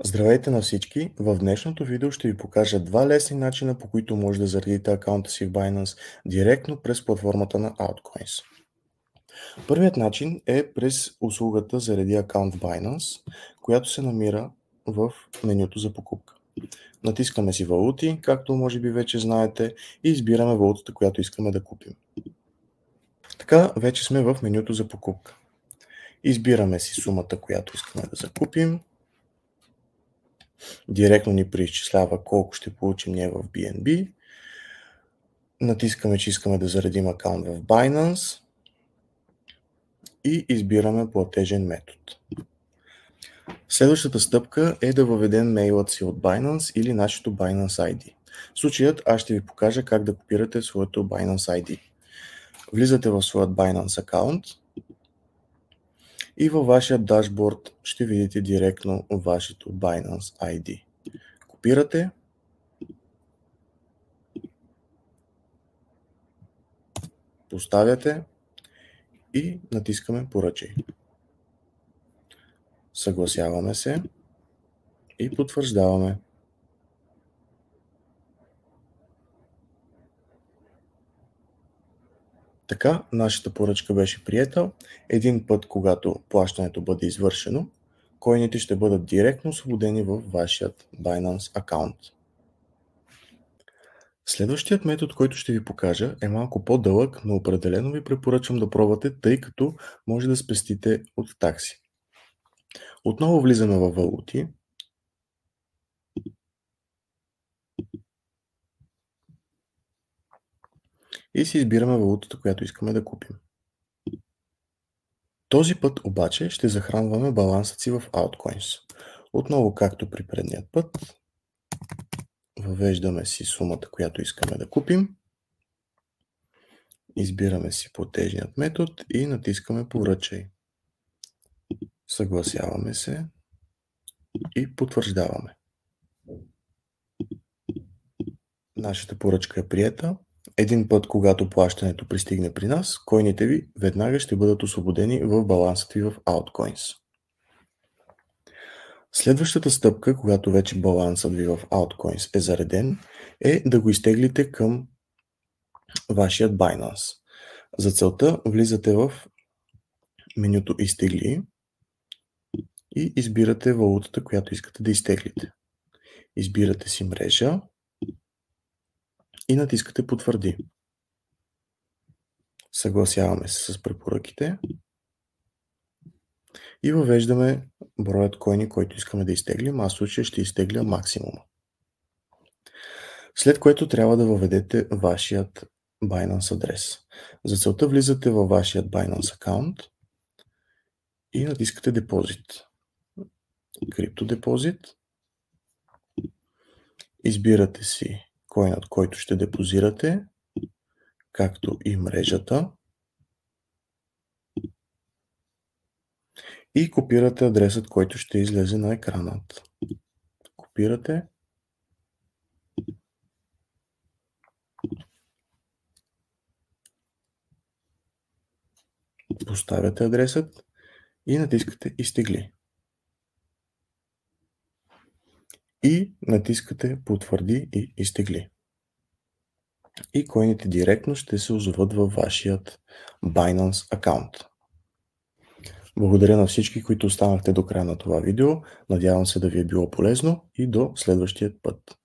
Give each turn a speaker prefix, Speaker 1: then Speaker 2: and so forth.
Speaker 1: Здравейте на всички! В днешното видео ще ви покажа два лесни начина, по които може да заредите акаунта си в Binance директно през платформата на Altcoins. Първият начин е през услугата Зареди акаунт в Binance, която се намира в менюто за покупка. Натискаме си валути, както може би вече знаете, и избираме валутата, която искаме да купим. Така вече сме в менюто за покупка. Избираме си сумата, която искаме да закупим. Директно ни преизчислява колко ще получим ние в BNB. Натискаме, че искаме да заредим акаунт в Binance и избираме платежен метод. Следващата стъпка е да въведем мейлът си от Binance или нашето Binance ID. В случаят аз ще ви покажа как да копирате своето Binance ID. Влизате в своят Binance акаунт и във вашия дашборд ще видите директно вашето Binance ID. Копирате. Поставяте и натискаме поръчай. Съгласяваме се и потвърждаваме. Така, нашата поръчка беше приета. Един път, когато плащането бъде извършено, коините ще бъдат директно освободени във вашият Binance акаунт. Следващият метод, който ще ви покажа, е малко по-дълъг, но определено ви препоръчвам да пробвате, тъй като може да спестите от такси. Отново влизаме във валути. И си избираме валутата, която искаме да купим. Този път обаче ще захранваме балансът си в Altcoins. Отново, както при предният път, въвеждаме си сумата, която искаме да купим. Избираме си платежният метод и натискаме поръчай. Съгласяваме се и потвърждаваме. Нашата поръчка е приета. Един път, когато плащането пристигне при нас, коините ви веднага ще бъдат освободени в балансът ви в Altcoins. Следващата стъпка, когато вече балансът ви в Altcoins е зареден, е да го изтеглите към вашият Binance. За целта влизате в менюто Изтегли и избирате валутата, която искате да изтеглите. Избирате си мрежа и натискате Потвърди. Съгласяваме се с препоръките и въвеждаме броят коини, който искаме да изтеглим. Аз в случая ще изтегля максимума. След което трябва да въведете вашият Binance адрес. За целта влизате във вашият Binance акаунт и натискате депозит. Криптодепозит. Избирате си коинът, който ще депозирате, както и мрежата. И копирате адресът, който ще излезе на екранът. Копирате. Поставяте адресът и натискате Изтегли. И натискате Потвърди и Изтегли. И коините директно ще се озоват във вашият Binance акаунт. Благодаря на всички, които останахте до края на това видео. Надявам се да ви е било полезно и до следващия път.